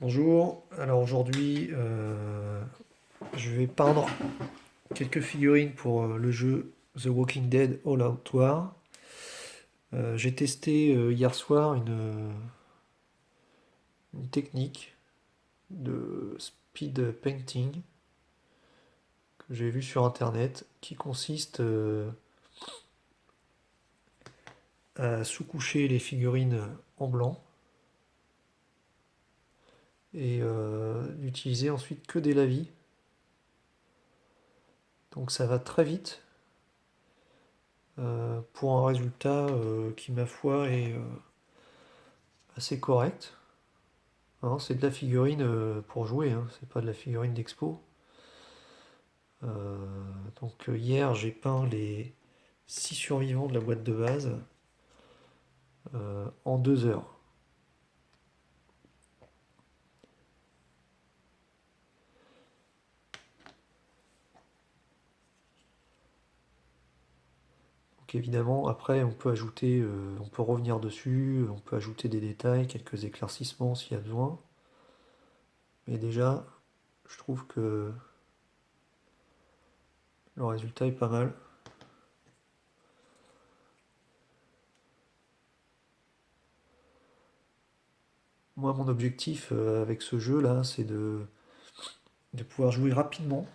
Bonjour, alors aujourd'hui je vais peindre quelques figurines pour le jeu The Walking Dead All Out War. J'ai testé hier soir une technique de speed painting que j'ai vue sur internet qui consiste à sous-coucher les figurines en blanc et d'utiliser ensuite que des lavis. Donc ça va très vite pour un résultat qui, ma foi, est assez correct. Hein, c'est de la figurine pour jouer, hein, c'est pas de la figurine d'expo. Euh, donc hier, j'ai peint les 6 survivants de la boîte de base en 2 heures. Donc évidemment, après, on peut ajouter, on peut revenir dessus, on peut ajouter des détails, quelques éclaircissements s'il y a besoin. Mais déjà, je trouve que le résultat est pas mal. Moi, mon objectif avec ce jeu-là, c'est de pouvoir jouer rapidement.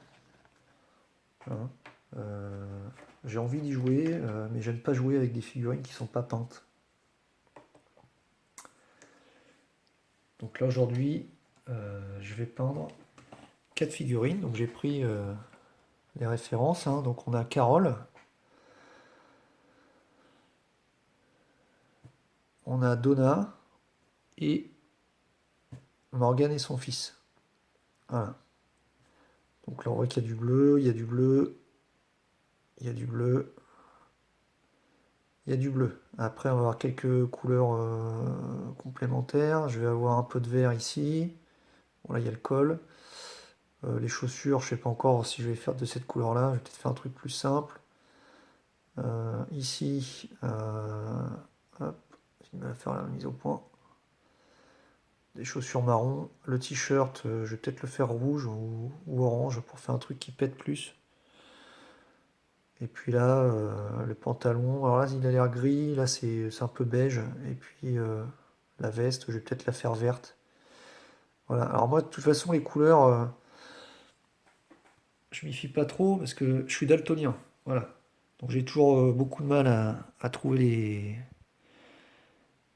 Hein. Euh, j'ai envie d'y jouer, mais j'aime pas jouer avec des figurines qui sont pas peintes. Donc là aujourd'hui, je vais peindre 4 figurines. Donc j'ai pris les références, hein. Donc on a Carole, on a Donna et Morgane et son fils. Voilà. Donc là on voit qu'il y a du bleu, il y a du bleu, il y a du bleu, il y a du bleu. Après on va avoir quelques couleurs complémentaires. Je vais avoir un peu de vert ici. Bon là il y a le col. Les chaussures, je sais pas encore si je vais faire de cette couleur-là. Je vais peut-être faire un truc plus simple. Ici, hop, il va faire la mise au point. Des chaussures marron. Le t-shirt, je vais peut-être le faire rouge ou orange pour faire un truc qui pète plus. Et puis là, le pantalon, alors là il a l'air gris, là c'est un peu beige. Et puis la veste, je vais peut-être la faire verte. Voilà, alors moi de toute façon les couleurs, je m'y fie pas trop parce que je suis daltonien. Voilà. Donc j'ai toujours beaucoup de mal à trouver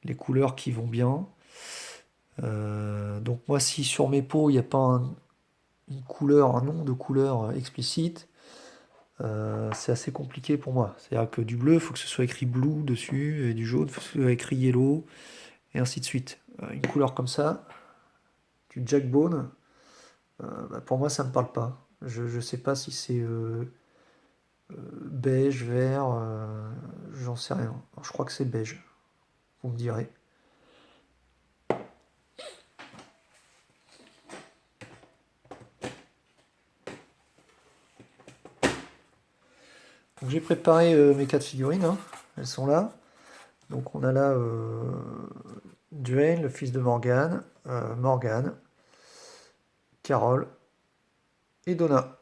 les couleurs qui vont bien. Donc moi si sur mes pots il n'y a pas une couleur, un nom de couleur explicite, c'est assez compliqué pour moi. C'est-à-dire que du bleu, il faut que ce soit écrit blue dessus, et du jaune, il faut que ce soit écrit yellow, et ainsi de suite. Une couleur comme ça, du jackbone, bah, pour moi ça me parle pas. Je ne sais pas si c'est beige, vert, j'en sais rien. Alors, je crois que c'est beige, vous me direz. Donc j'ai préparé mes 4 figurines, hein. Elles sont là. Donc on a là Duane, le fils de Morgane, Morgane, Carole et Donna.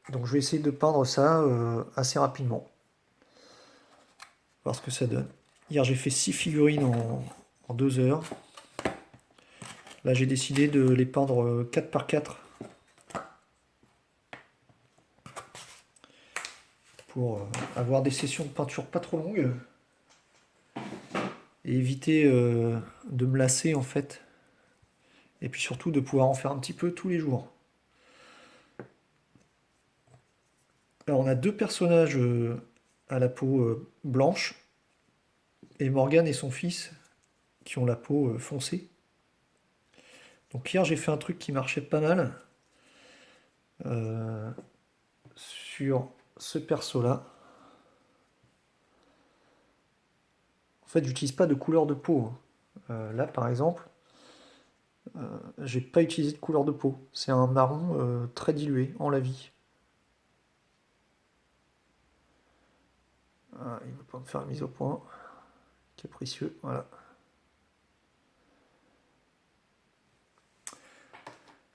Donc je vais essayer de peindre ça assez rapidement, voir ce que ça donne. Hier j'ai fait 6 figurines en 2 heures. Là j'ai décidé de les peindre 4 par 4 pour avoir des sessions de peinture pas trop longues et éviter de me lasser en fait. Et puis surtout de pouvoir en faire un petit peu tous les jours. Alors on a 2 personnages à la peau blanche et Morgane et son fils qui ont la peau foncée. Donc hier j'ai fait un truc qui marchait pas mal euh, sur ce perso-là. En fait j'utilise pas de couleur de peau, hein. Là par exemple, j'ai pas utilisé de couleur de peau. C'est un marron très dilué en lavis. Ah, il veut pas me faire la mise au point. Capricieux, voilà.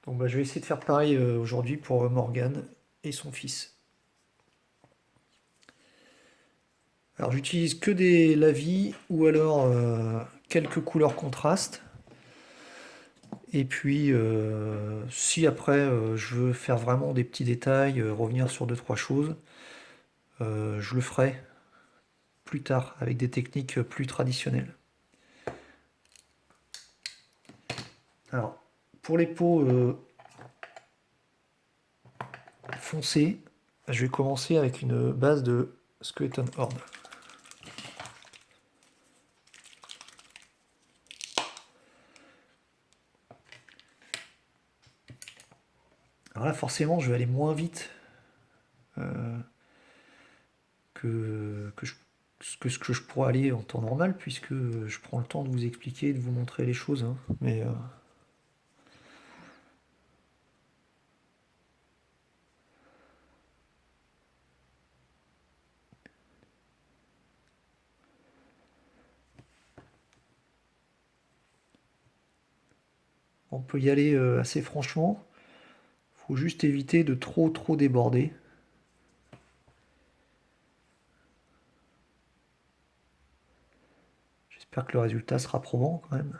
Donc bah, je vais essayer de faire pareil aujourd'hui pour Morgane et son fils. Alors j'utilise que des lavis ou alors quelques couleurs contrastes. Et puis si après je veux faire vraiment des petits détails, revenir sur deux trois choses, je le ferai plus tard avec des techniques plus traditionnelles. Alors pour les peaux foncées, je vais commencer avec une base de Skeleton Horde. Alors là, forcément, je vais aller moins vite que ce que je pourrais aller en temps normal, puisque je prends le temps de vous expliquer, de vous montrer les choses. Hein. Mais on peut y aller assez franchement. Faut juste éviter de trop déborder. J'espère que le résultat sera probant quand même.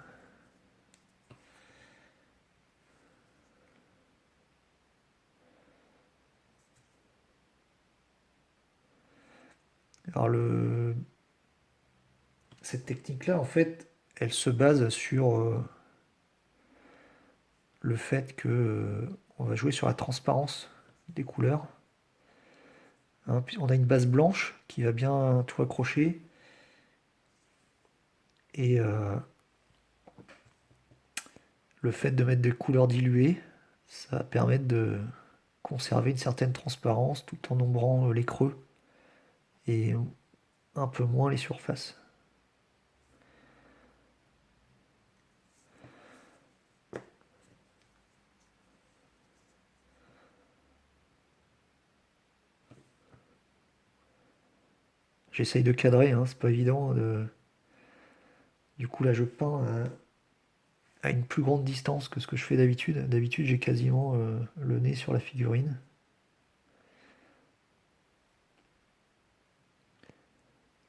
Alors cette technique-là, en fait, elle se base sur le fait que on va jouer sur la transparence des couleurs. Hein, puis on a une base blanche qui va bien tout accrocher. Et le fait de mettre des couleurs diluées, ça va permettre de conserver une certaine transparence tout en ombrant les creux et un peu moins les surfaces. J'essaye de cadrer, hein, c'est pas évident. Du coup là je peins à une plus grande distance que ce que je fais d'habitude. D'habitude j'ai quasiment le nez sur la figurine.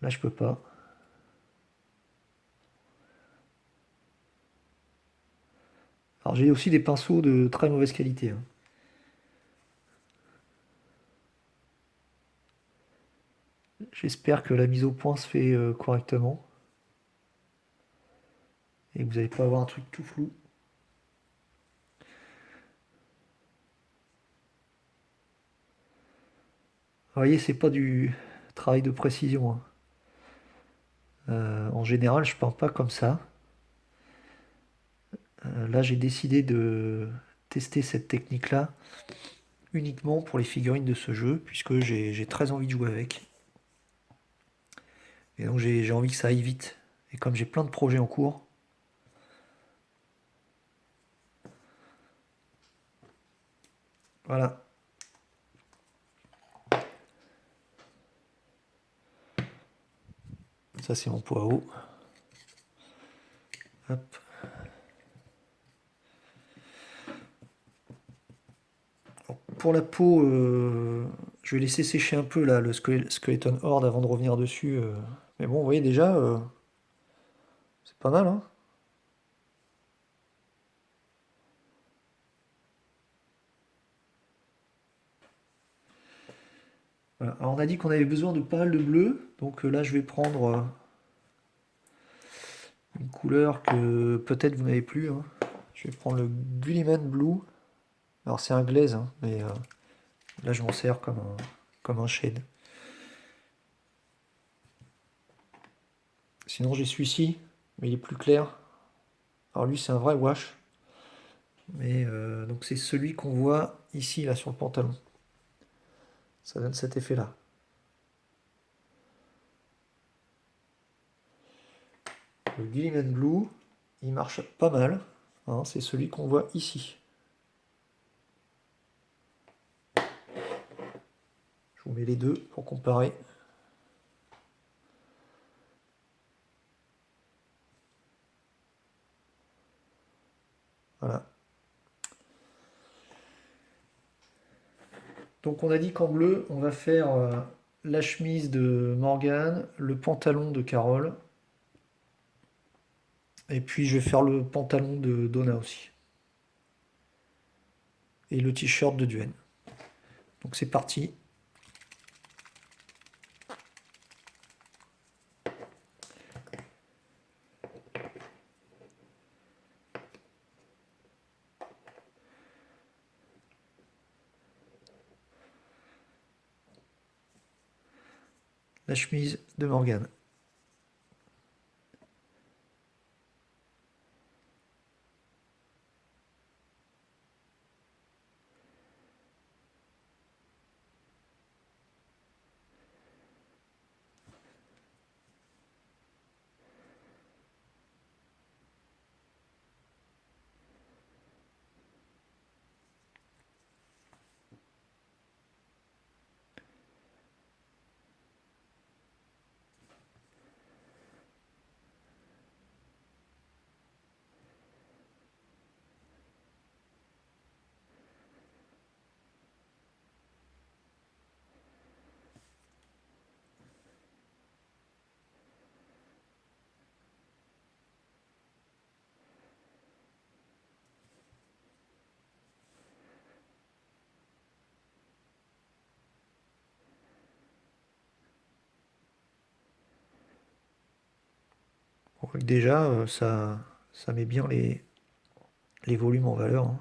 Là je peux pas. Alors j'ai aussi des pinceaux de très mauvaise qualité. Hein. J'espère que la mise au point se fait correctement et que vous n'allez pas avoir un truc tout flou. Vous voyez, c'est pas du travail de précision. Hein. En général, je peins pas comme ça. Là, j'ai décidé de tester cette technique-là uniquement pour les figurines de ce jeu, puisque j'ai très envie de jouer avec. Et donc j'ai envie que ça aille vite. Et comme j'ai plein de projets en cours, voilà. Ça c'est mon pot à eau. Hop. Pour la peau, je vais laisser sécher un peu là le Skeleton Horde avant de revenir dessus. Mais bon, vous voyez déjà, c'est pas mal, hein. Voilà. Alors on a dit qu'on avait besoin de pas mal de bleu, donc là je vais prendre une couleur que peut-être vous n'avez plus. Hein. Je vais prendre le Gulliman Blue. Alors c'est un glaze, hein, mais là je m'en sers comme un shade. Sinon j'ai celui-ci, mais il est plus clair. Alors lui c'est un vrai wash. Mais donc c'est celui qu'on voit ici là sur le pantalon. Ça donne cet effet-là. Le Gilliman Blue, il marche pas mal. Hein, c'est celui qu'on voit ici. Je vous mets les deux pour comparer. Voilà. Donc on a dit qu'en bleu, on va faire la chemise de Morgane, le pantalon de Carole, et puis je vais faire le pantalon de Donna aussi, et le t-shirt de Duane. Donc c'est parti. La chemise de Morgane. On voit que déjà, ça met bien les volumes en valeur, hein.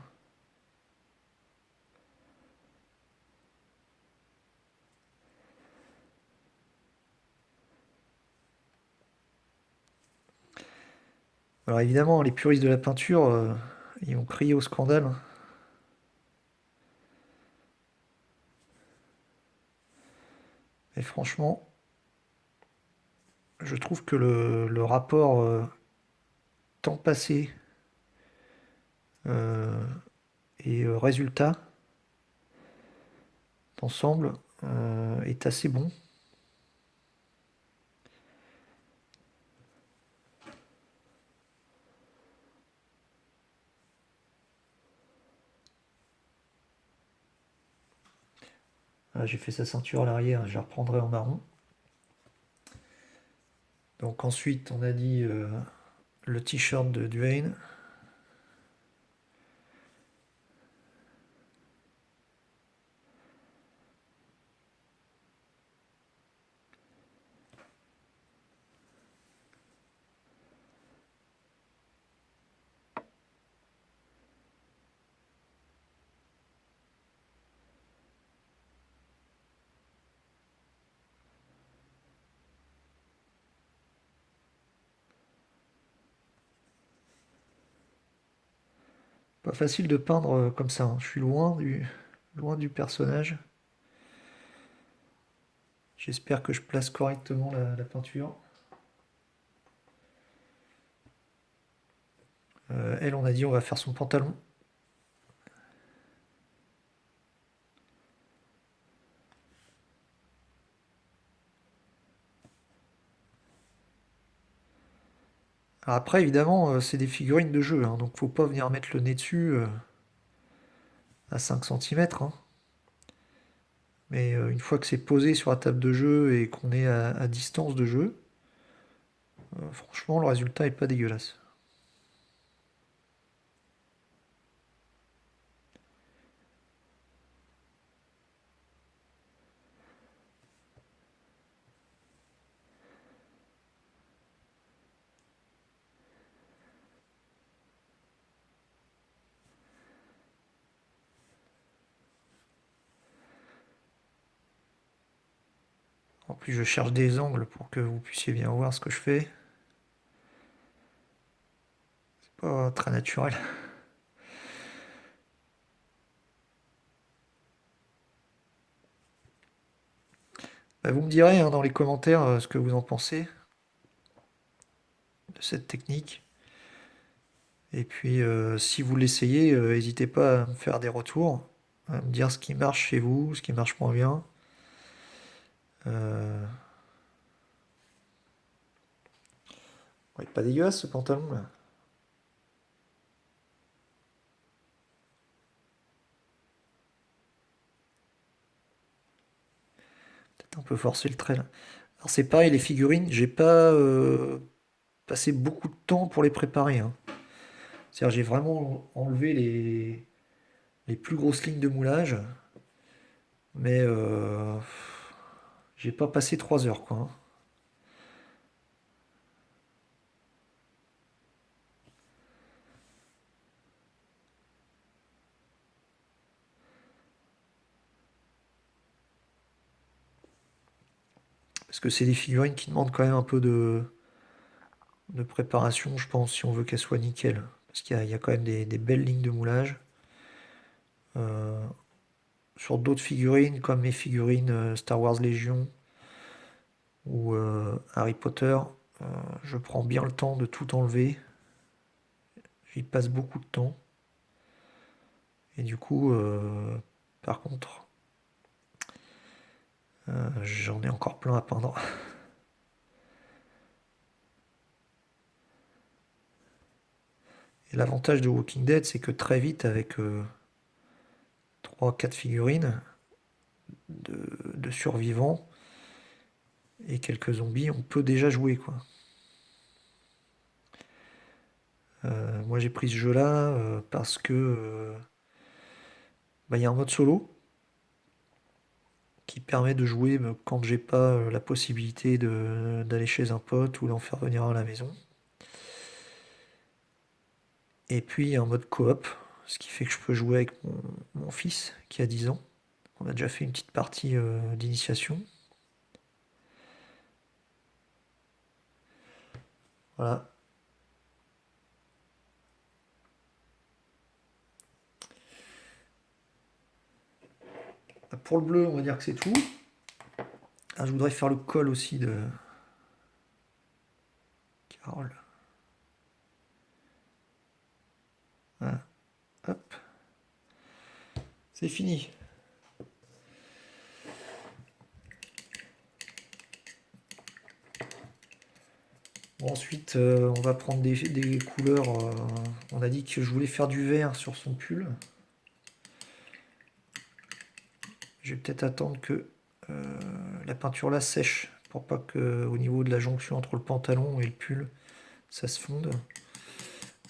Alors évidemment, les puristes de la peinture, ils ont crié au scandale. Et franchement, je trouve que le rapport temps passé euh, et résultat d'ensemble est assez bon. Voilà, j'ai fait sa ceinture à l'arrière, je la reprendrai en marron. Donc ensuite, on a dit le t-shirt de Duane. Pas facile de peindre comme ça, hein. Je suis loin du personnage. J'espère que je place correctement la peinture. Elle, on a dit on va faire son pantalon. Alors après, évidemment, c'est des figurines de jeu, hein, donc faut pas venir mettre le nez dessus à 5 cm. Mais une fois que c'est posé sur la table de jeu et qu'on est à distance de jeu, franchement, le résultat est pas dégueulasse. En plus, je cherche des angles pour que vous puissiez bien voir ce que je fais. C'est pas très naturel. Bah, vous me direz hein, dans les commentaires ce que vous en pensez de cette technique. Et puis, si vous l'essayez, n'hésitez pas à me faire des retours, à me dire ce qui marche chez vous, ce qui marche moins bien. Euh, ouais, pas dégueulasse ce pantalon là. Peut-être un peu forcer le trait là. Alors c'est pareil, les figurines, j'ai pas passé beaucoup de temps pour les préparer, hein. C'est-à-dire j'ai vraiment enlevé les plus grosses lignes de moulage, mais j'ai pas passé 3 heures quoi, hein. Parce que c'est des figurines qui demandent quand même un peu de préparation, je pense, si on veut qu'elles soient nickel. Parce qu'il y a quand même des belles lignes de moulage. Euh, sur d'autres figurines, comme mes figurines Star Wars Légion ou Harry Potter, euh, je prends bien le temps de tout enlever. J'y passe beaucoup de temps. Et du coup, par contre, j'en ai encore plein à peindre. Et l'avantage de Walking Dead, c'est que très vite, avec 3-4 figurines de survivants et quelques zombies, on peut déjà jouer, quoi. Moi, j'ai pris ce jeu-là parce que bah, il y a un mode solo qui permet de jouer quand j'ai pas la possibilité d'aller chez un pote ou d'en faire venir à la maison. Et puis, il y a un mode coop, ce qui fait que je peux jouer avec mon fils qui a 10 ans. On a déjà fait une petite partie d'initiation. Voilà. Pour le bleu, on va dire que c'est tout. Ah, je voudrais faire le col aussi de Carole. Voilà. Hop, c'est fini. Bon, ensuite, on va prendre des couleurs. On a dit que je voulais faire du vert sur son pull. Je vais peut-être attendre que la peinture là sèche pour pas que au niveau de la jonction entre le pantalon et le pull, ça se fonde.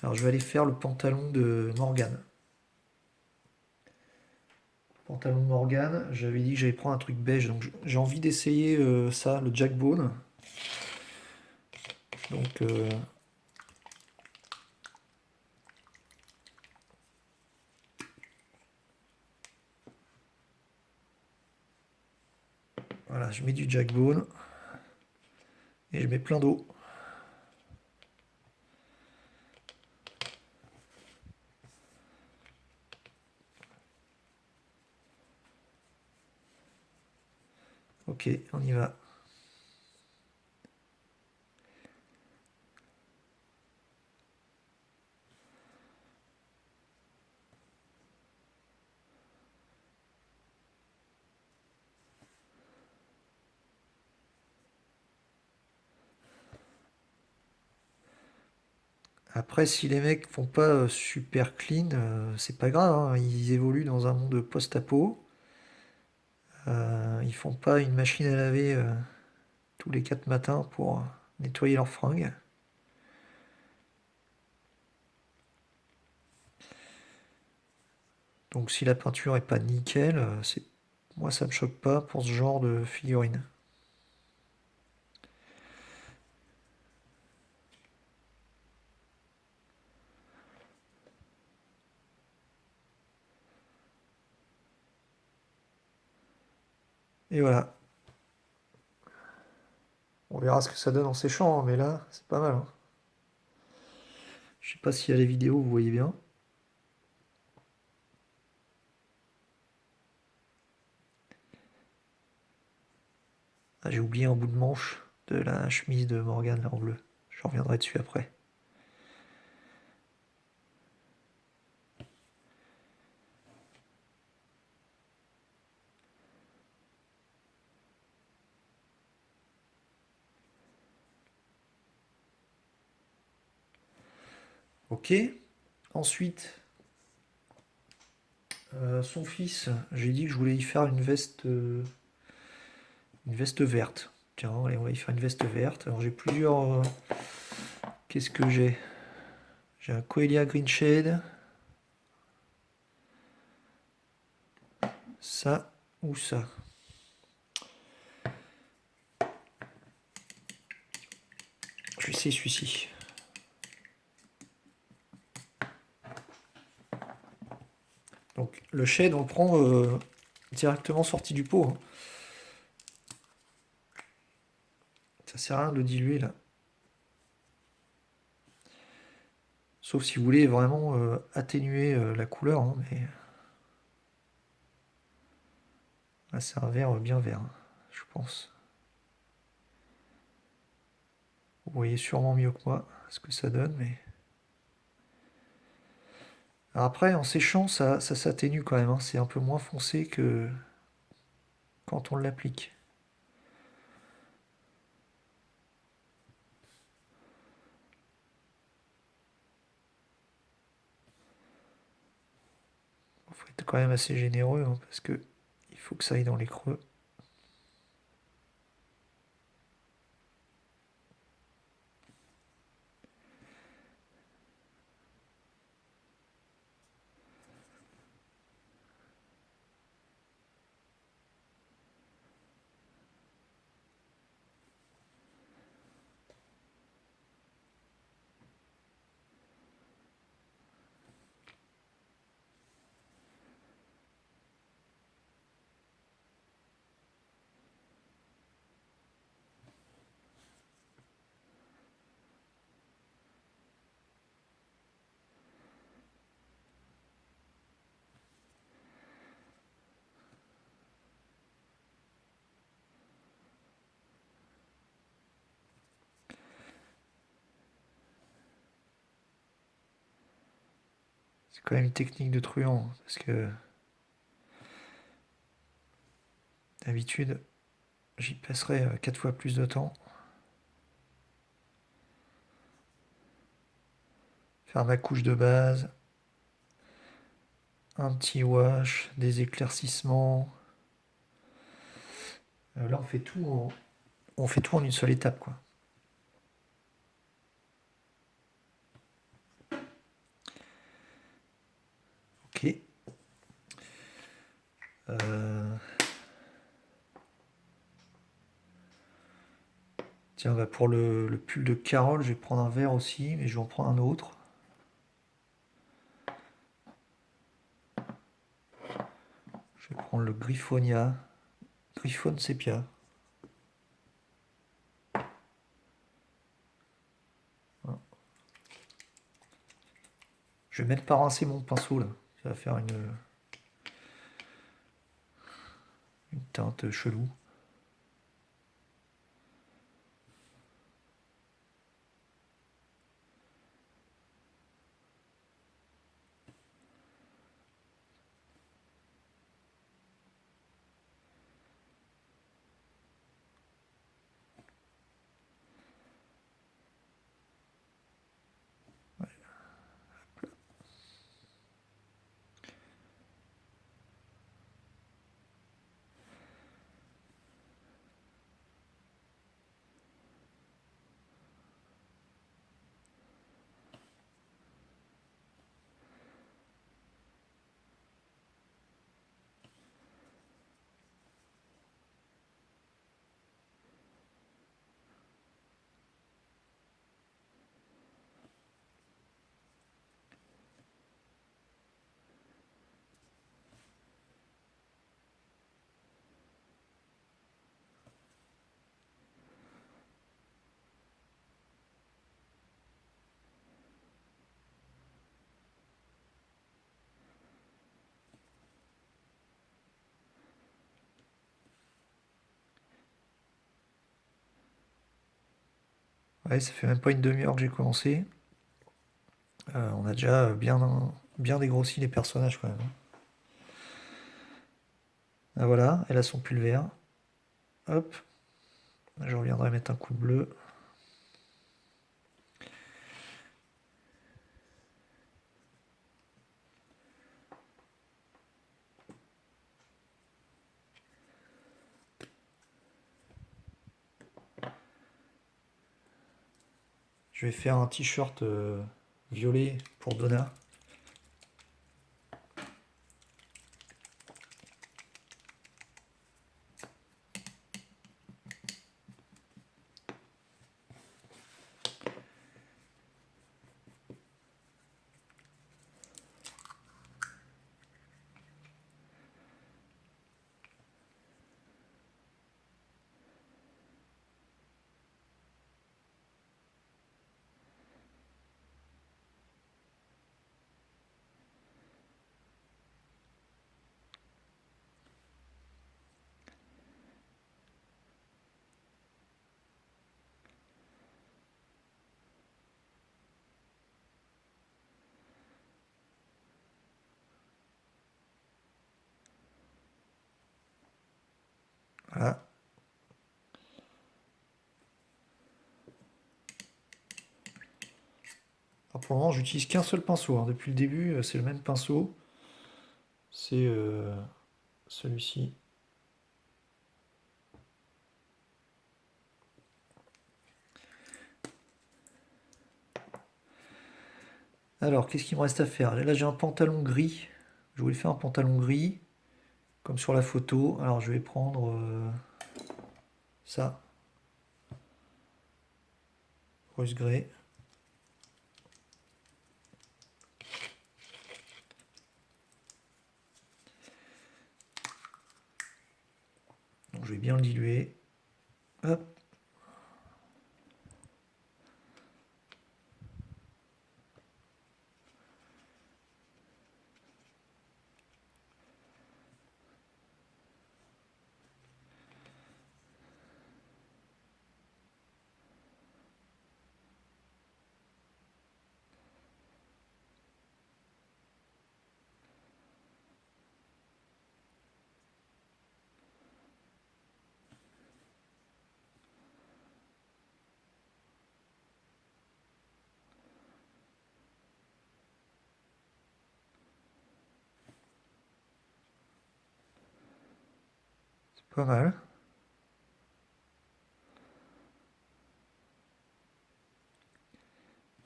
Alors je vais aller faire le pantalon de Morgane. Pantalon de Morgane, j'avais dit que j'allais prendre un truc beige, donc j'ai envie d'essayer ça, le Jackbone. Donc voilà, je mets du Jackbone et je mets plein d'eau. Ok, on y va. Après, si les mecs font pas super clean, c'est pas grave, hein. Ils évoluent dans un monde post-apo. Ils font pas une machine à laver tous les 4 matins pour nettoyer leurs fringues. Donc si la peinture est pas nickel, moi ça me choque pas pour ce genre de figurine. Et voilà. On verra ce que ça donne en séchant, hein, mais là, c'est pas mal, hein. Je sais pas si à la vidéo vous voyez bien. Ah, j'ai oublié un bout de manche de la chemise de Morgane là en bleu. Je reviendrai dessus après. Ok. Ensuite, son fils, j'ai dit que je voulais y faire une veste Une veste verte. Tiens, allez, on va y faire une veste verte. Alors j'ai plusieurs... Qu'est-ce que j'ai? J'ai un Coelia Green Shade. Ça ou ça. Je vais essayer celui-ci. Donc le shade, on le prend directement sorti du pot. Hein. Ça sert à rien de le diluer là. Sauf si vous voulez vraiment atténuer la couleur. Hein, mais là, c'est un vert bien vert, hein, je pense. Vous voyez sûrement mieux que moi ce que ça donne, mais... Alors après, en séchant, ça s'atténue quand même. Hein. C'est un peu moins foncé que quand on l'applique. Il faut être quand même assez généreux, hein, parce que il faut que ça aille dans les creux. C'est quand même une technique de truand, hein, parce que d'habitude, j'y passerais 4 fois plus de temps. Faire ma couche de base, un petit wash, des éclaircissements. Là, on fait tout en une seule étape, quoi. Ok. Tiens, bah pour le pull de Carole, je vais prendre un vert aussi, mais je vais en prendre un autre. Je vais prendre le Griffonia. Griffon Sepia. Voilà. Je vais même pas rincer mon pinceau là. Ça va faire une teinte chelou. Ouais, ça fait même pas une demi-heure que j'ai commencé. On a déjà bien dégrossi les personnages quand même. Hein. Ah voilà, elle a son pull vert. Hop. Je reviendrai mettre un coup de bleu. Je vais faire un t-shirt violet pour Donna. Voilà. Alors pour le moment, j'utilise qu'un seul pinceau, hein. Depuis le début, c'est le même pinceau. C'est celui-ci. Alors, qu'est-ce qu'il me reste à faire? Là, j'ai un pantalon gris. Je voulais faire un pantalon gris, comme sur la photo. Alors, je vais prendre ça, rose grey. Donc, je vais bien le diluer. Hop. C'est pas mal.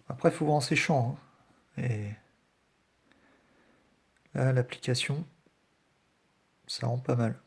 Après, il faut voir en séchant, hein. Et là, l'application, ça rend pas mal.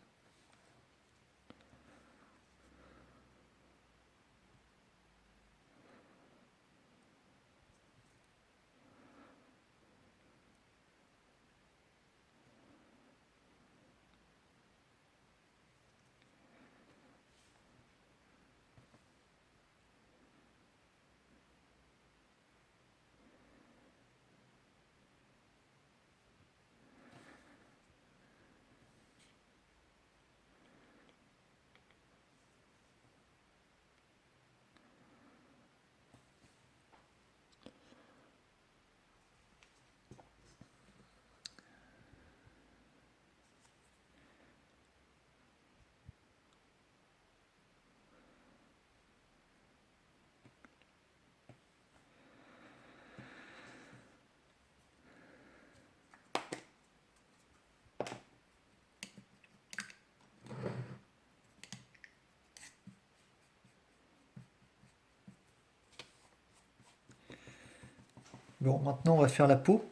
Bon, maintenant, on va faire la peau.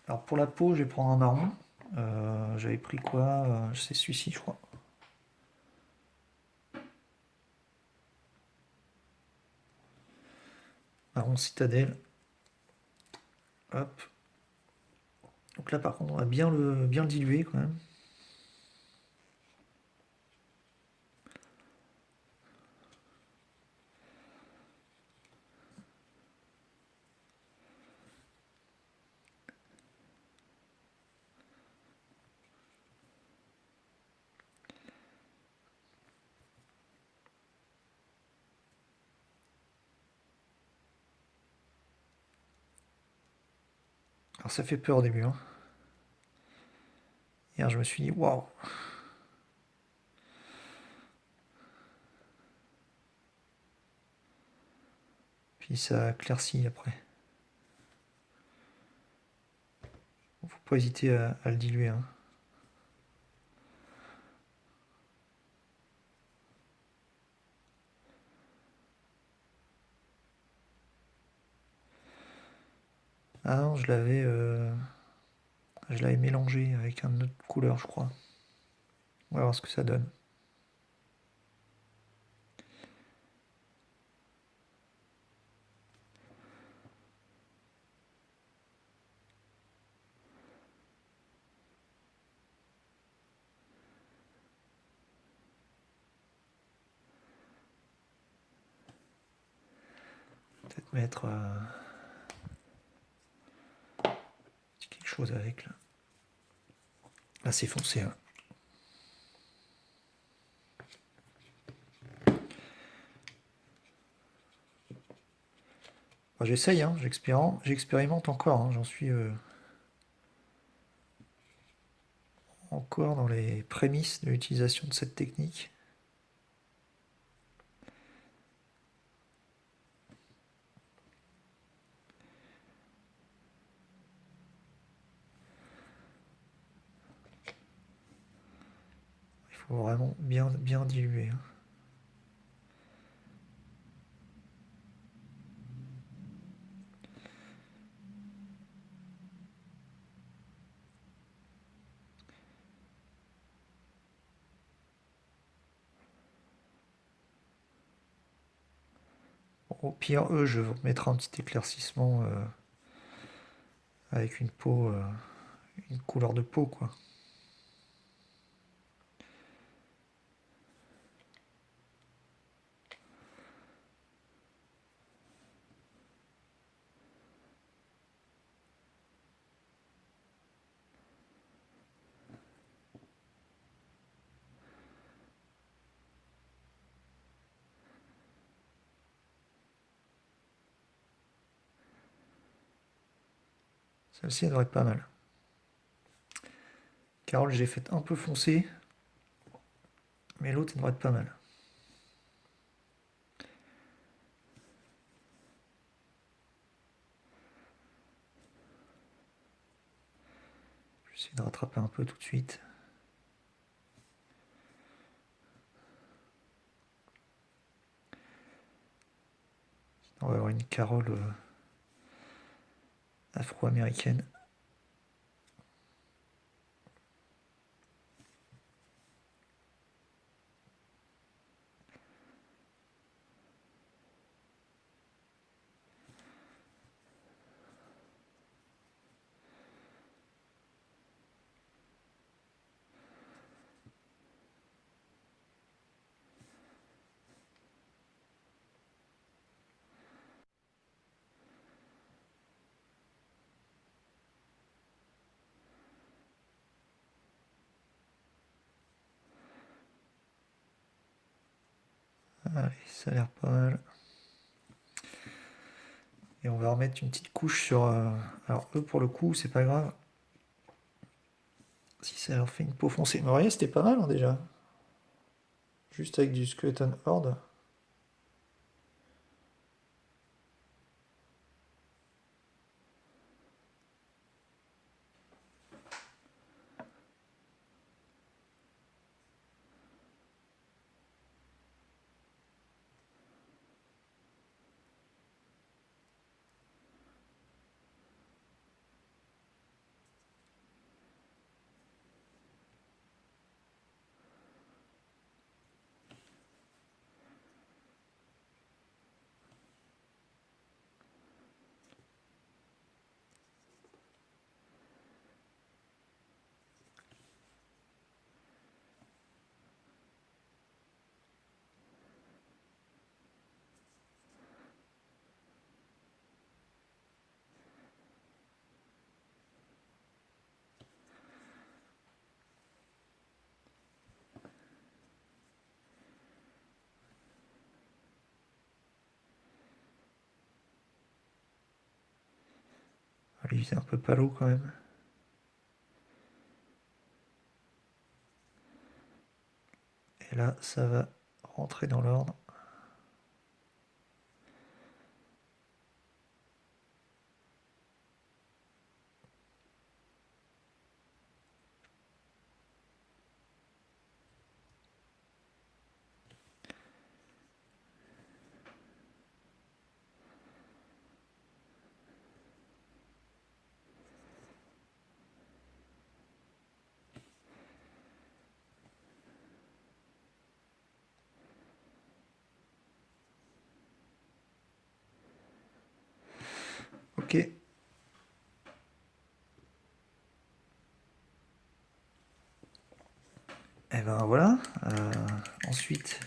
Alors, pour la peau, je vais prendre un marron. J'avais pris quoi? C'est celui-ci, je crois. Marron citadelle. Hop. Donc là, par contre, on va bien le diluer quand même. Alors, ça fait peur au début, hein. Hier, je me suis dit, waouh! Puis ça éclaircit après. Faut pas hésiter à le diluer, hein. Ah non, je l'avais mélangé avec une autre couleur, je crois. On va voir ce que ça donne. Peut-être mettre quelque chose avec là. Là, c'est foncé. Hein. Enfin, j'essaye, hein, j'expérimente encore. Hein, j'en suis encore dans les prémices de l'utilisation de cette technique. Il faut vraiment bien diluer. Hein. Au pire, je vous remettrai un petit éclaircissement avec une peau, une couleur de peau, quoi. Celle-ci, elle devrait être pas mal. Carole, j'ai fait un peu foncer, mais l'autre, elle devrait être pas mal. Je vais essayer de rattraper un peu tout de suite. On va avoir une Carole afro-américaine. Allez, ça a l'air pas mal. Et on va remettre une petite couche sur... alors eux, pour le coup, c'est pas grave. Si ça leur fait une peau foncée. Mais vous voyez, c'était pas mal hein, déjà. Juste avec du Skeleton Horde. Lui, c'est un peu palo quand même. Et là, ça va rentrer dans l'ordre. Ok. Et ben voilà. Ensuite,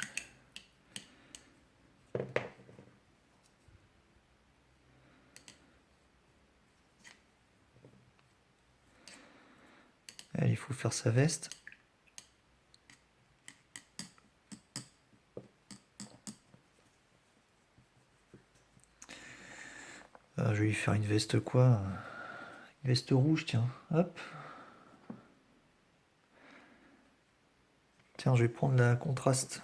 il faut faire sa veste. Je vais lui faire une veste quoi? Une veste rouge, tiens. Hop. Tiens, je vais prendre la contraste.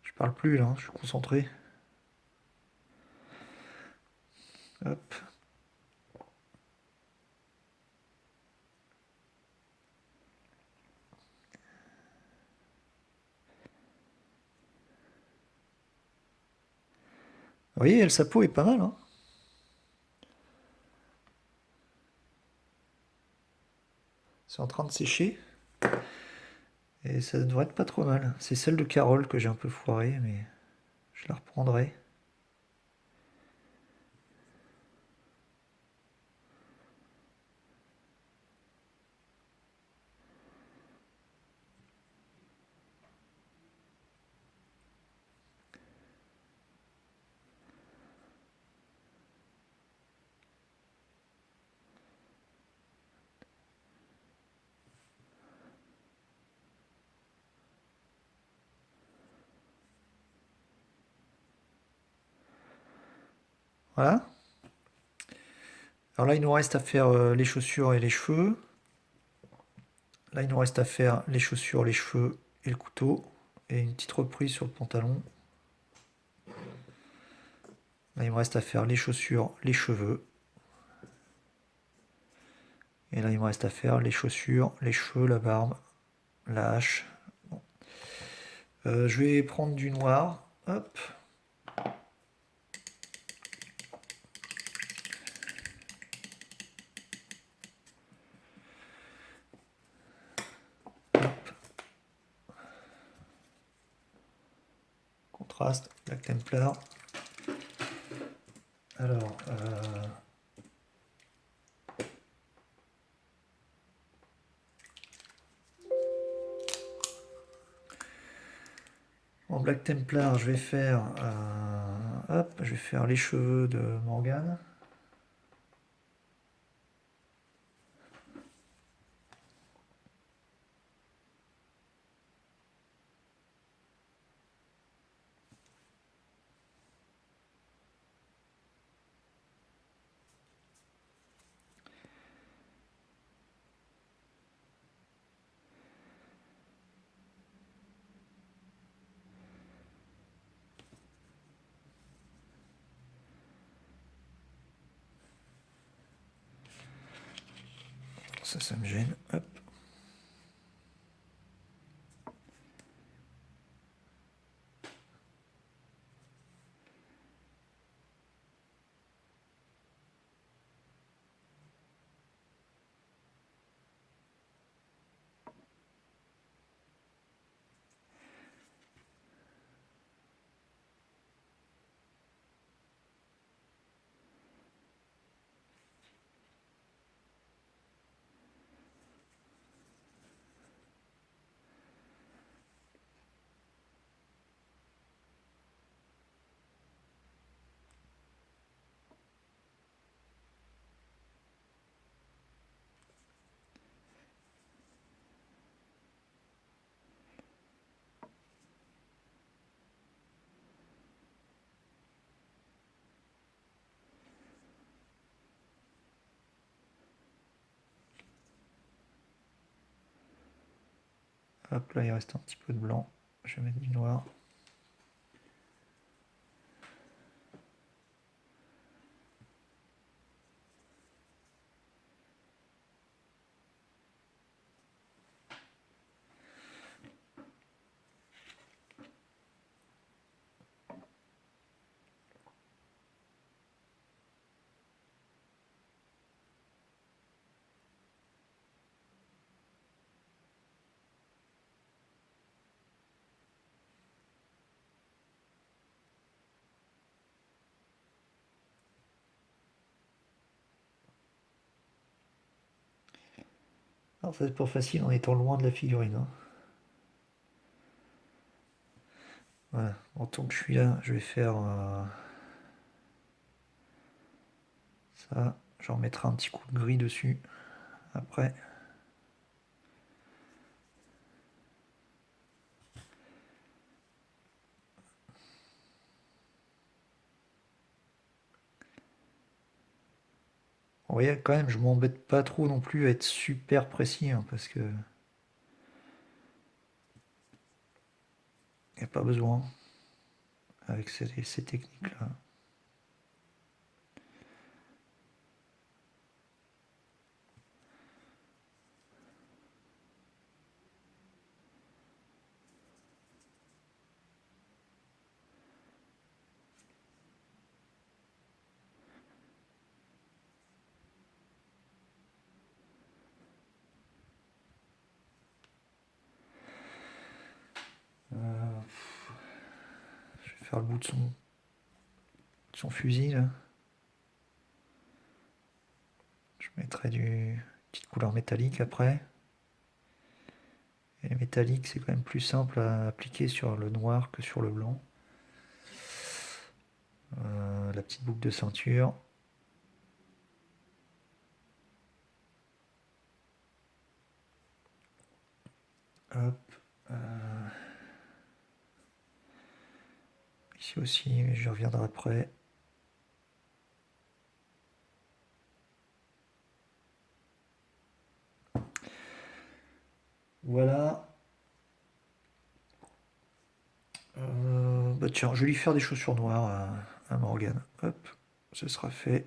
Je parle plus là, je suis concentré. Hop. Vous voyez, sa peau est pas mal, hein. C'est en train de sécher. Et ça devrait être pas trop mal. C'est celle de Carole que j'ai un peu foirée, mais je la reprendrai. Voilà. Alors là, il nous reste à faire les chaussures et les cheveux. Là, il nous reste à faire les chaussures, les cheveux et le couteau. Et une petite reprise sur le pantalon. Là, il me reste à faire les chaussures, les cheveux. Et là, il me reste à faire les chaussures, les cheveux, la barbe, la hache. Bon. Je vais prendre du noir. Hop. Hop. Contraste, Black Templar. Alors, en Black Templar, je vais faire, hop, je vais faire les cheveux de Morgane. ça me gêne. Hop. Hop, là il reste un petit peu de blanc. Je vais mettre du noir. Alors ça c'est pas facile en étant loin de la figurine, hein. Voilà, en tant que je suis là, je vais faire ça. J'en mettrai un petit coup de gris dessus après. Vous voyez, quand même, je m'embête pas trop non plus à être super précis, hein, parce que y a pas besoin avec ces techniques-là. Je vais faire le bout de son fusil là. Je mettrai du petite couleur métallique après. Et le métallique, c'est quand même plus simple à appliquer sur le noir que sur le blanc. La petite boucle de ceinture. Hop. Ici aussi, j'y reviendrai après. Voilà. Bah tiens, je vais lui faire des chaussures noires à Morgane. Hop, ce sera fait.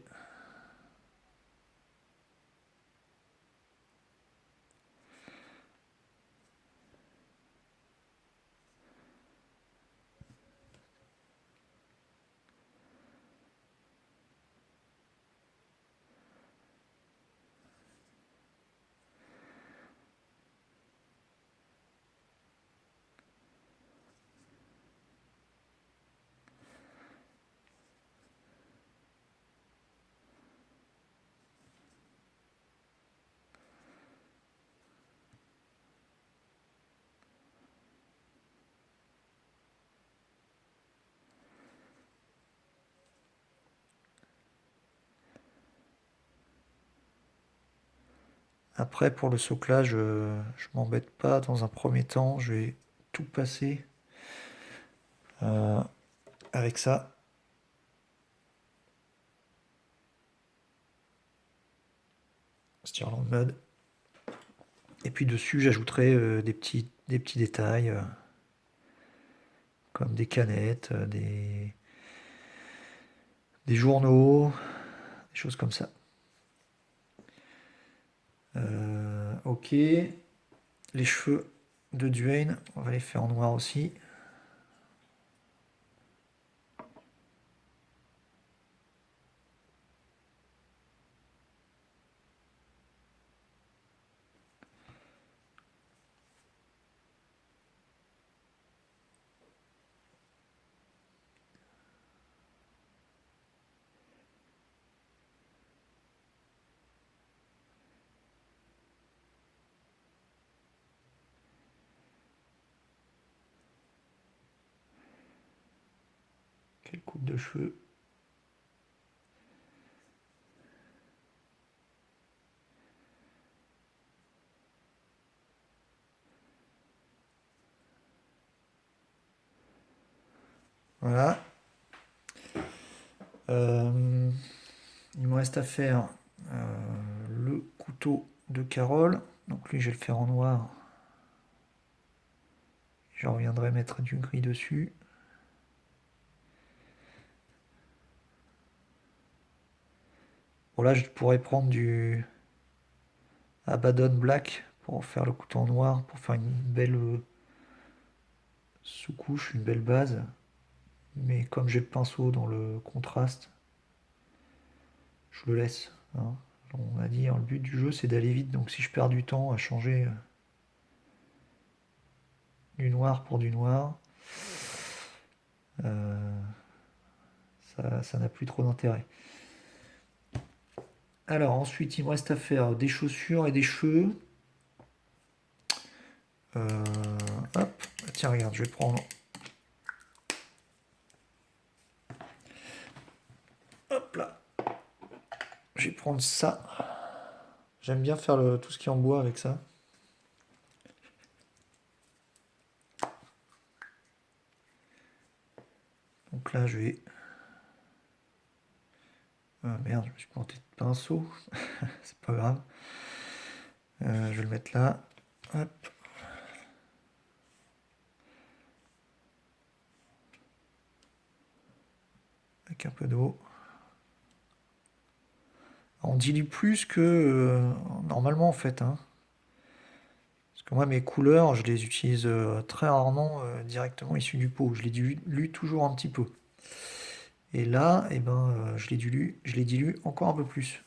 Après, pour le soclage, je m'embête pas. Dans un premier temps, je vais tout passer avec ça. Stirland mud. Et puis dessus, j'ajouterai des petits détails, comme des canettes, des journaux, des choses comme ça. Ok. Les cheveux de Duane, on va les faire en noir aussi. Quelle coupe de cheveux. Voilà. Il me reste à faire le couteau de Carole. Donc lui, je vais le faire en noir. Je reviendrai mettre du gris dessus. Bon là, je pourrais prendre du Abaddon Black pour faire le couteau en noir, pour faire une belle sous-couche, une belle base. Mais comme j'ai le pinceau dans le contraste, je le laisse, hein. On a dit, hein, le but du jeu c'est d'aller vite, donc si je perds du temps à changer du noir pour du noir, euh, ça n'a plus trop d'intérêt. Alors ensuite il me reste à faire des chaussures et des cheveux. Hop, tiens regarde, je vais prendre. Hop là. Je vais prendre ça. J'aime bien faire tout ce qui est en bois avec ça. Donc là je vais. Ah merde, je me suis planté de pinceau. C'est pas grave. Je vais le mettre là. Hop. Avec un peu d'eau. On dilue plus que normalement en fait, hein. Parce que moi mes couleurs, je les utilise très rarement directement issues du pot. Je les dilue toujours un petit peu. Et là, eh ben, je les dilue encore un peu plus.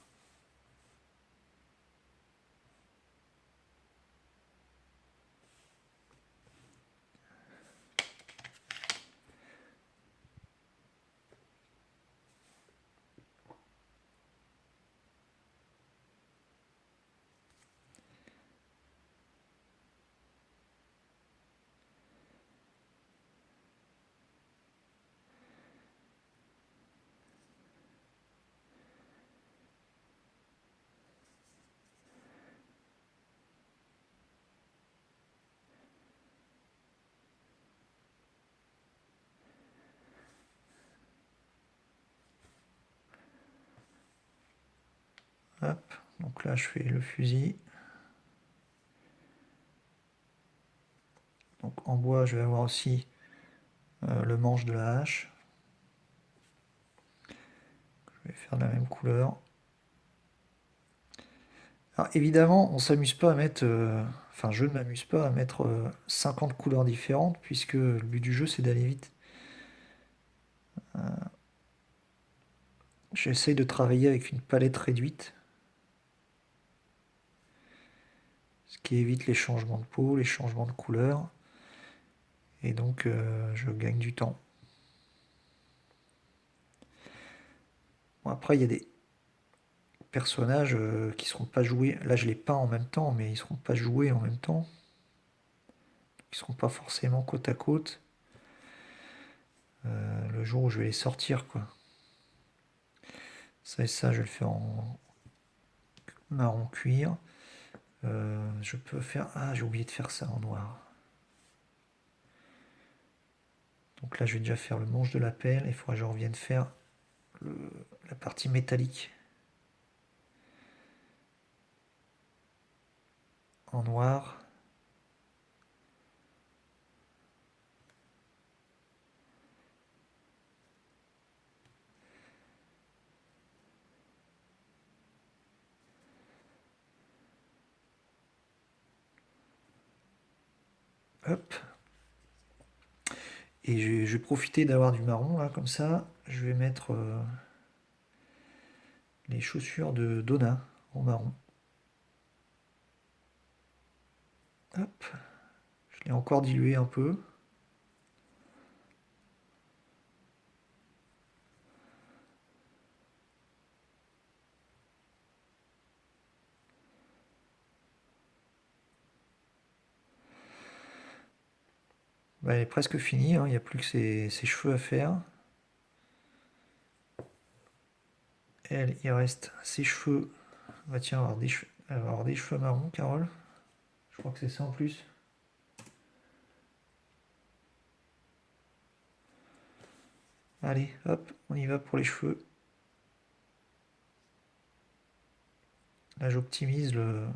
Hop. Donc là, je fais le fusil. Donc en bois, je vais avoir aussi le manche de la hache. Je vais faire de la même couleur. Alors évidemment, on s'amuse pas à mettre, enfin je ne m'amuse pas à mettre 50 couleurs différentes puisque le but du jeu c'est d'aller vite. J'essaye de travailler avec une palette réduite, ce qui évite les changements de peau, les changements de couleur, et donc je gagne du temps. Bon, après il y a des personnages qui seront pas joués. Là je les peins en même temps, mais ils seront pas joués en même temps. Ils seront pas forcément côte à côte. Le jour où je vais les sortir, quoi. Ça et ça, je vais le faire en marron cuir. Je peux faire. Ah, j'ai oublié de faire ça en noir. Donc là, je vais déjà faire le manche de la pelle. Il faudra que je revienne faire la partie métallique en noir. Hop. Et je vais profiter d'avoir du marron là, comme ça. Je vais mettre les chaussures de Donna en marron. Hop. Je l'ai encore dilué un peu. Bah, elle est presque finie, hein. Il n'y a plus que ses cheveux à faire. Elle, il reste ses cheveux. Bah tiens, elle va avoir des cheveux marrons, Carole. Je crois que c'est ça en plus. Allez, hop, on y va pour les cheveux. Là, j'optimise le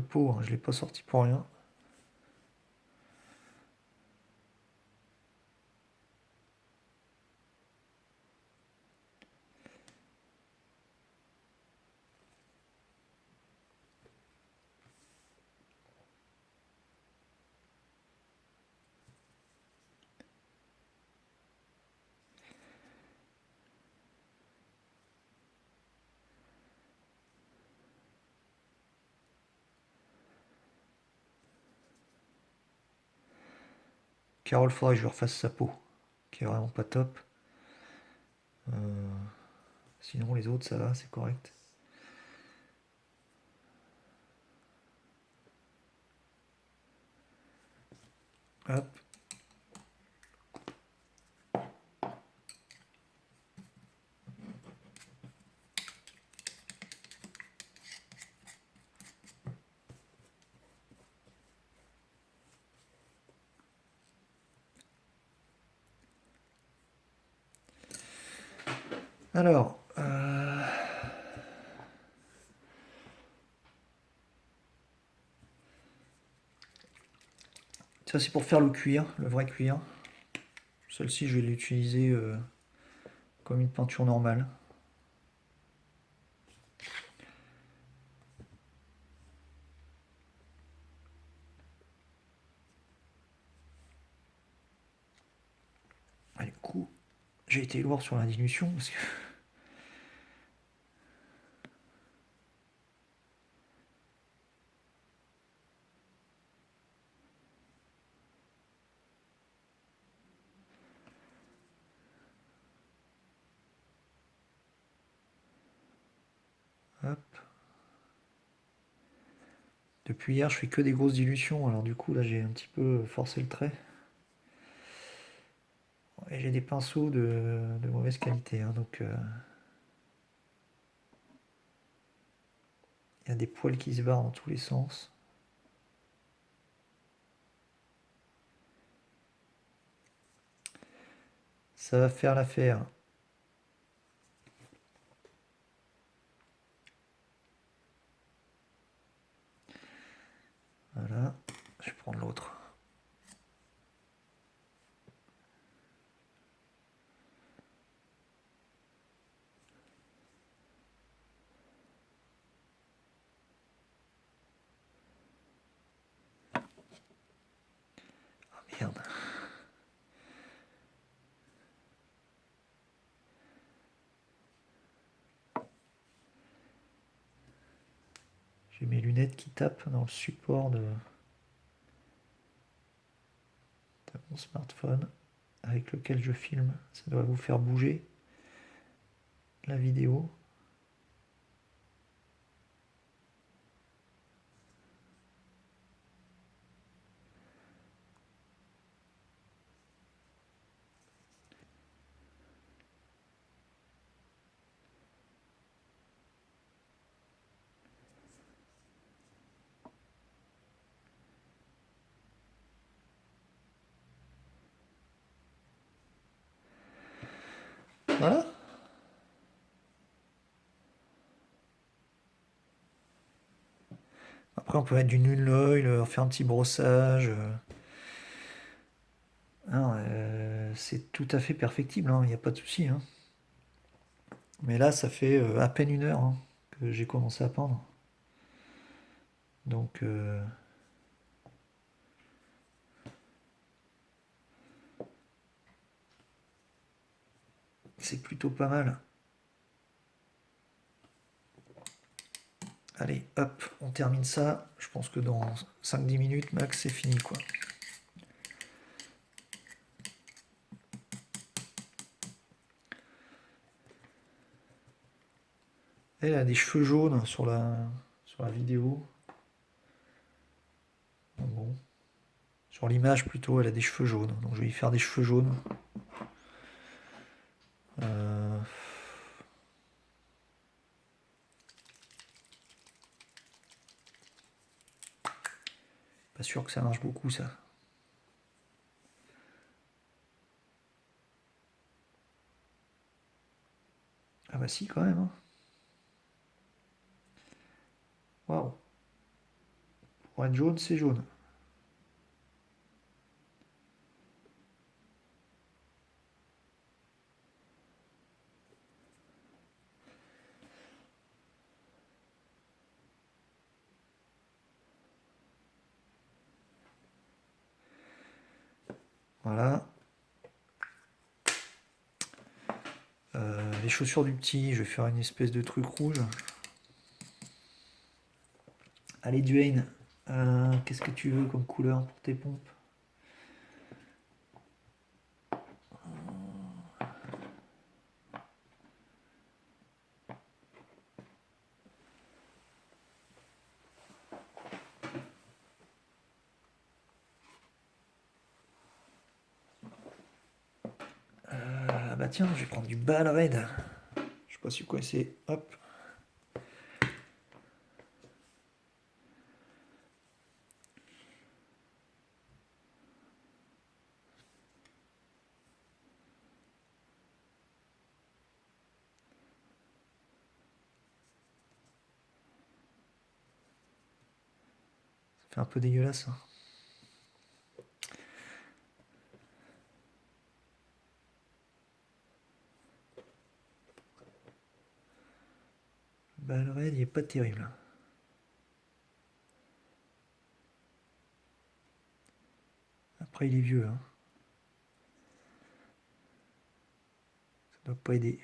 pot, hein. Je ne l'ai pas sorti pour rien. Carole, faudrait que je lui refasse sa peau, qui est vraiment pas top. Sinon, les autres, ça va, c'est correct. Hop. Alors, ça c'est pour faire le cuir, le vrai cuir. Celle-ci, je vais l'utiliser comme une peinture normale. Ah, du coup, j'ai été lourd sur la dilution parce que hop. Depuis hier, je fais que des grosses dilutions, alors du coup, là, j'ai un petit peu forcé le trait. Et j'ai des pinceaux de mauvaise qualité, hein, donc il y a des poils qui se barrent dans tous les sens. Ça va faire l'affaire. Voilà, je vais prendre l'autre. Ah merde. J'ai mes lunettes qui tapent dans le support de mon smartphone avec lequel je filme. Ça doit vous faire bouger la vidéo. Voilà. Après, on peut mettre du Nude Oil, faire un petit brossage. Hein, c'est tout à fait perfectible, il n'y a pas de souci, hein. Mais là, ça fait à peine une heure, hein, que j'ai commencé à peindre. Donc, C'est plutôt pas mal. Allez, hop, on termine ça. Je pense que dans 5-10 minutes max, c'est fini, quoi. Elle a des cheveux jaunes sur la vidéo. Bon. Sur l'image plutôt, elle a des cheveux jaunes. Donc je vais lui faire des cheveux jaunes. Pas sûr que ça marche beaucoup, ça. Ah bah si, quand même. Hein. Waouh. Pour être jaune, c'est jaune. Voilà. Les chaussures du petit, je vais faire une espèce de truc rouge. Allez, Duane, qu'est-ce que tu veux comme couleur pour tes pompes? Ah bah tiens, je vais prendre du bal red. Je sais pas si vous connaissez. Hop. Ça fait un peu dégueulasse. Hein. Le bal red, il est pas terrible. Après, il est vieux. Hein. Ça doit pas aider.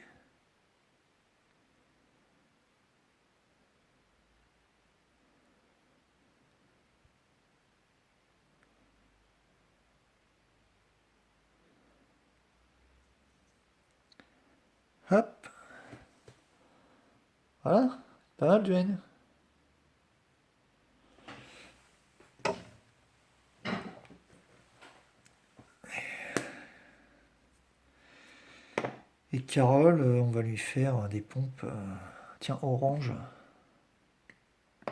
Hop. Voilà. Pas mal, Duane. Et Carole, on va lui faire des pompes. Tiens, orange. On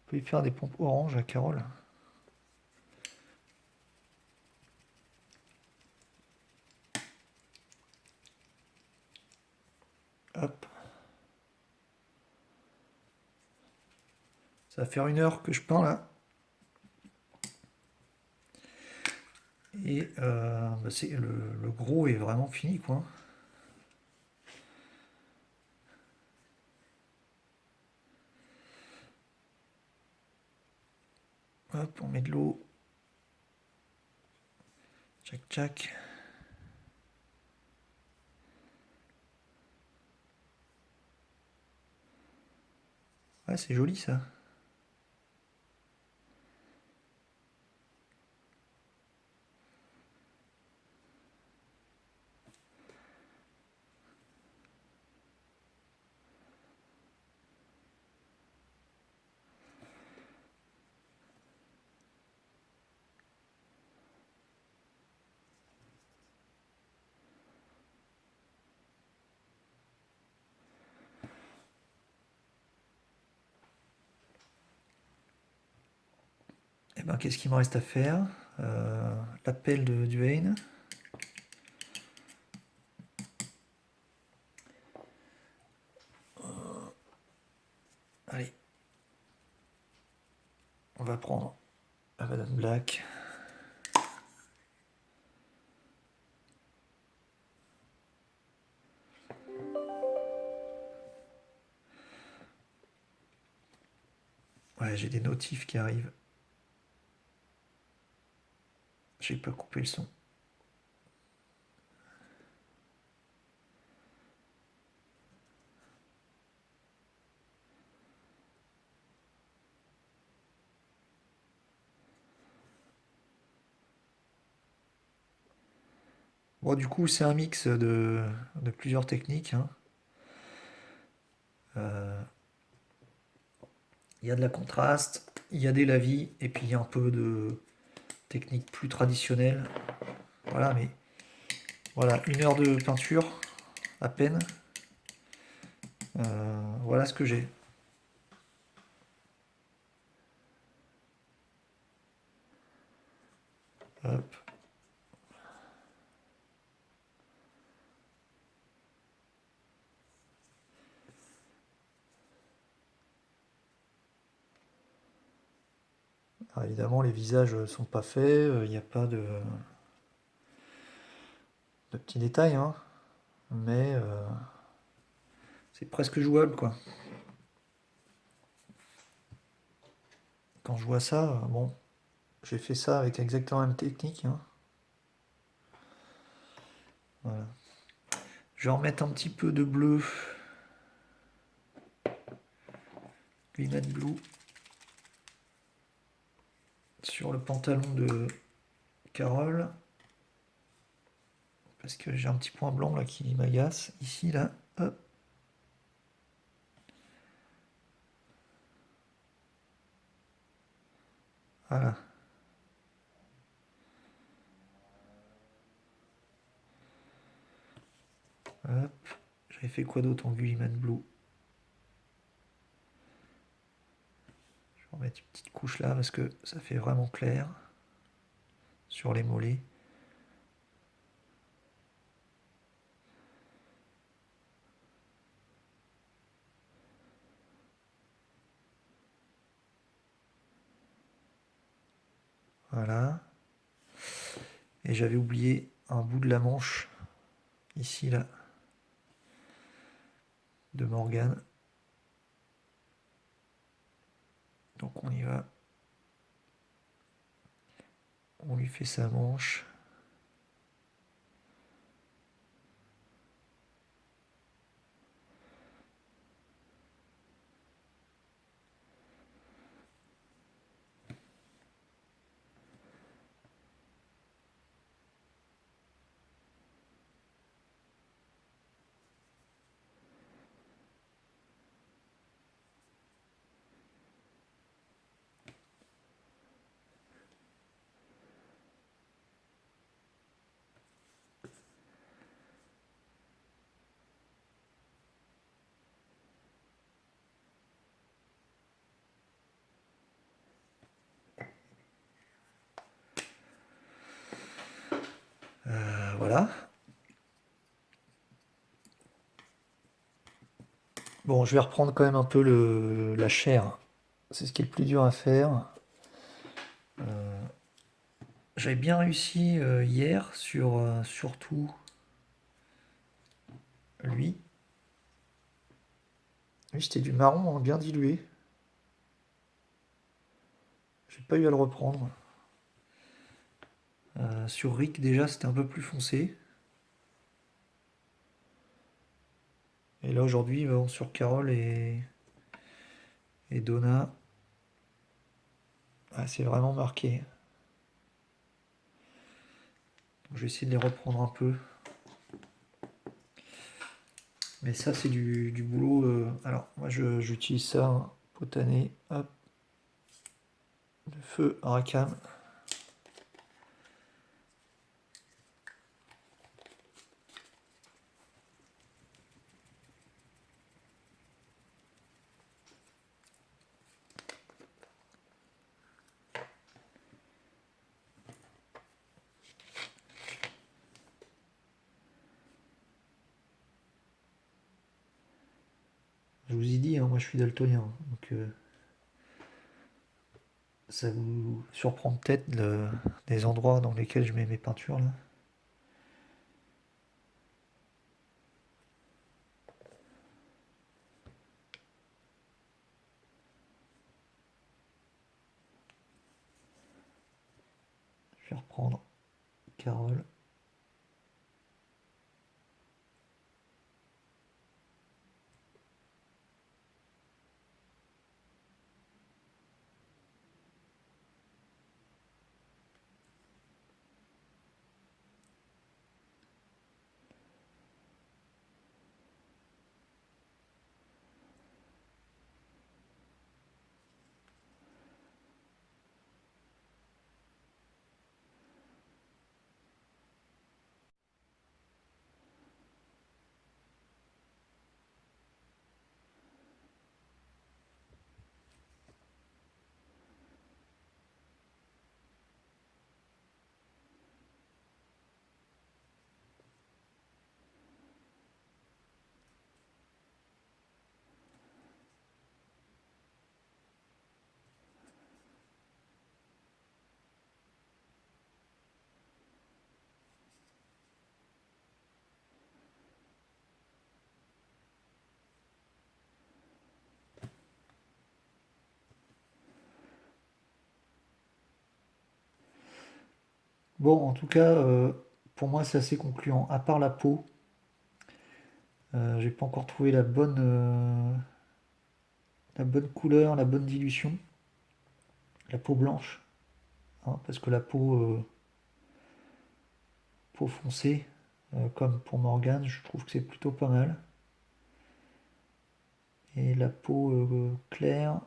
peut lui faire des pompes orange à Carole. Hop. Ça va faire 1 heure que je peins là. Et bah, le gros est vraiment fini quoi. Hop, on met de l'eau. Tchac tchac. Ouais, c'est joli ça. Et ben qu'est-ce qu'il me reste à faire? L'appel de Duane. Allez. On va prendre la Madame Black. Ouais, j'ai des notifs qui arrivent. J'ai pas coupé le son. Bon, du coup, c'est un mix de plusieurs techniques, hein. Euh, Il y a de la contraste, il y a des lavis, et puis il y a un peu de technique plus traditionnelle. Voilà, mais voilà, 1 heure de peinture, à peine. Voilà ce que j'ai. Hop. Alors, évidemment, les visages sont pas faits, il n'y a pas de petits détails, hein, mais c'est presque jouable, quoi. Quand je vois ça, bon, j'ai fait ça avec exactement la même technique, hein. Voilà. Je vais remettre un petit peu de bleu, Glimmer Blue, sur le pantalon de Carole, parce que j'ai un petit point blanc là qui m'agace, ici, là, hop. Voilà. Hop. J'avais fait quoi d'autre en Gulliman Blue? Je vais remettre une petite couche là parce que ça fait vraiment clair sur les mollets. Voilà. Et j'avais oublié un bout de la manche, ici là, de Morgane. Donc on y va. On lui fait sa manche. Voilà. Bon, je vais reprendre quand même un peu la chair. C'est ce qui est le plus dur à faire. J'avais bien réussi hier sur surtout lui. Lui, c'était du marron hein, bien dilué. J'ai pas eu à le reprendre. Sur Rick, déjà, c'était un peu plus foncé. Et là, aujourd'hui, bon, sur Carole et Donna, ah, c'est vraiment marqué. Donc, je vais essayer de les reprendre un peu. Mais ça, c'est du boulot. Alors, moi, j'utilise ça, hein, potané, hop, le feu à racam. Je vous ai dit, hein, moi, je suis daltonien. Donc, ça vous surprend peut-être des endroits dans lesquels je mets mes peintures, là. Je vais reprendre Carole. Bon, en tout cas, pour moi, c'est assez concluant. À part la peau, j'ai pas encore trouvé la bonne couleur, la bonne dilution. La peau blanche, hein, parce que la peau foncée, comme pour Morgane, je trouve que c'est plutôt pas mal. Et la peau claire,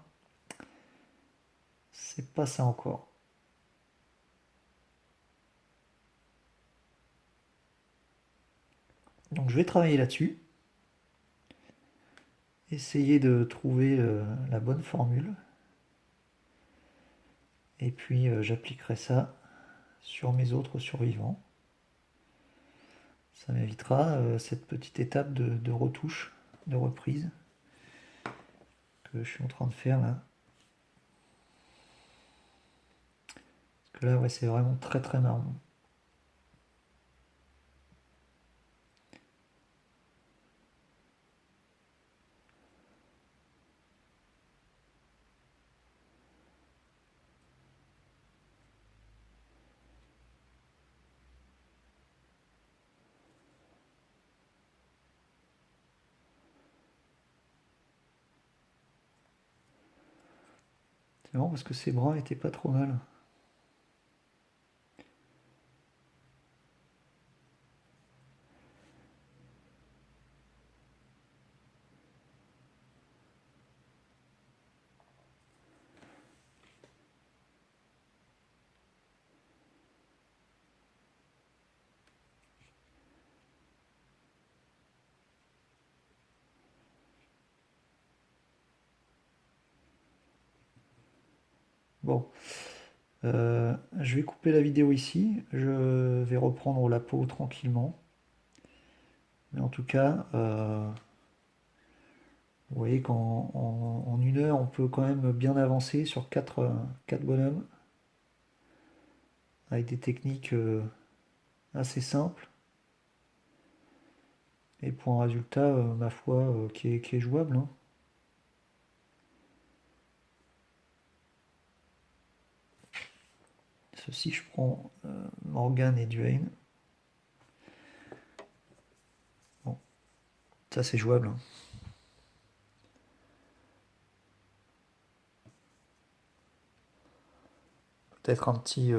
c'est pas ça encore. Donc je vais travailler là-dessus, essayer de trouver la bonne formule. Et puis j'appliquerai ça sur mes autres survivants. Ça m'évitera cette petite étape de retouche, de reprise que je suis en train de faire là. Parce que là, ouais, c'est vraiment très très marrant. C'est marrant parce que ces bras étaient pas trop mal. Bon, je vais couper la vidéo ici. Je vais reprendre la peau tranquillement. Mais en tout cas, vous voyez qu'en une heure, on peut quand même bien avancer sur quatre bonhommes avec des techniques assez simples et pour un résultat, ma foi, qui est jouable, hein. Ceci, je prends Morgane et Duane. Bon, ça c'est jouable, hein. Peut-être un petit,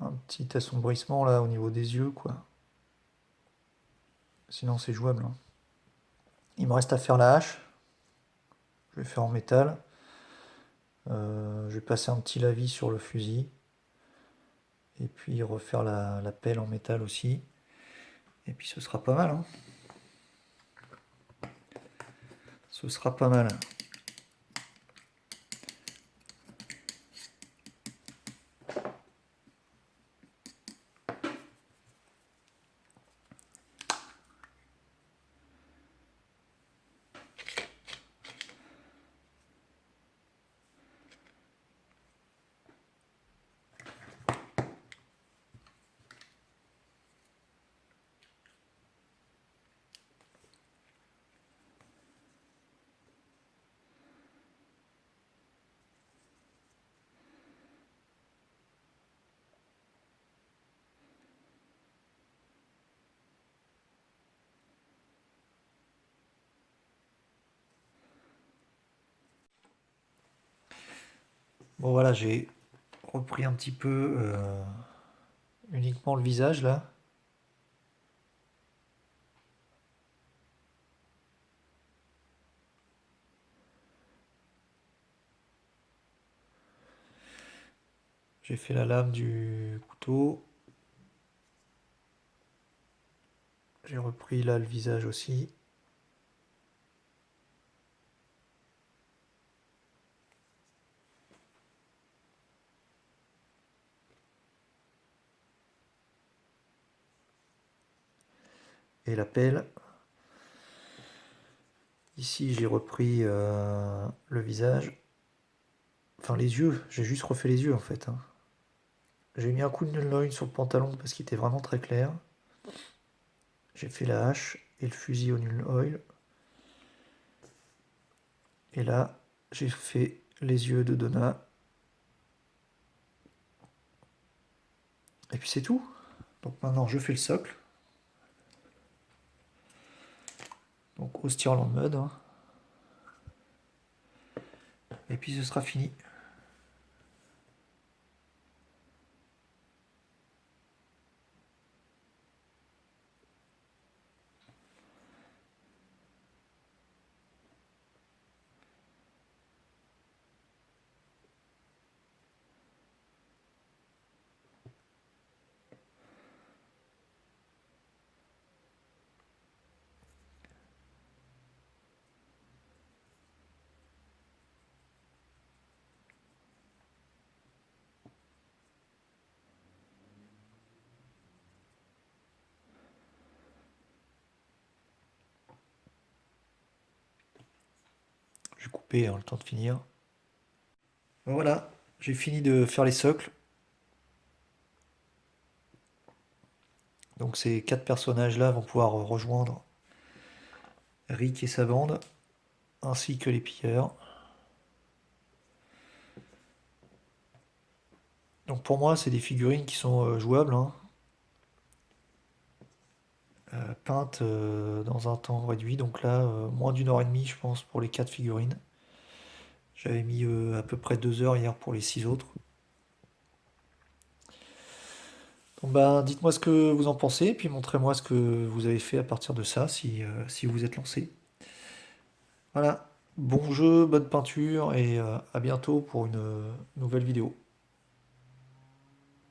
un petit assombrissement là au niveau des yeux, quoi. Sinon, c'est jouable, hein. Il me reste à faire la hache. Je vais faire en métal. Je vais passer un petit lavis sur le fusil. Et puis refaire la pelle en métal aussi. Et puis ce sera pas mal, hein. Ce sera pas mal. Bon voilà, j'ai repris un petit peu uniquement le visage là. J'ai fait la lame du couteau. J'ai repris là le visage aussi. Et la pelle. Ici j'ai repris le visage. Enfin les yeux, j'ai juste refait les yeux en fait, hein. J'ai mis un coup de nulloïne sur le pantalon parce qu'il était vraiment très clair. J'ai fait la hache et le fusil au nul oil. Et là, j'ai fait les yeux de Donna. Et puis c'est tout. Donc maintenant, je fais le socle. Donc au Stirland Mud. Hein. Et puis ce sera fini. Je vais couper le temps de finir. Voilà, j'ai fini de faire les socles. Donc ces 4 personnages-là vont pouvoir rejoindre Rick et sa bande, ainsi que les pilleurs. Donc pour moi, c'est des figurines qui sont jouables, hein. Peintes dans un temps réduit. Donc là, moins d'une heure et demie, je pense, pour les 4 figurines. J'avais mis à peu près 2 heures hier pour les 6 autres. Donc ben, dites-moi ce que vous en pensez, puis montrez-moi ce que vous avez fait à partir de ça, si vous vous êtes lancé. Voilà, bon jeu, bonne peinture, et à bientôt pour une nouvelle vidéo.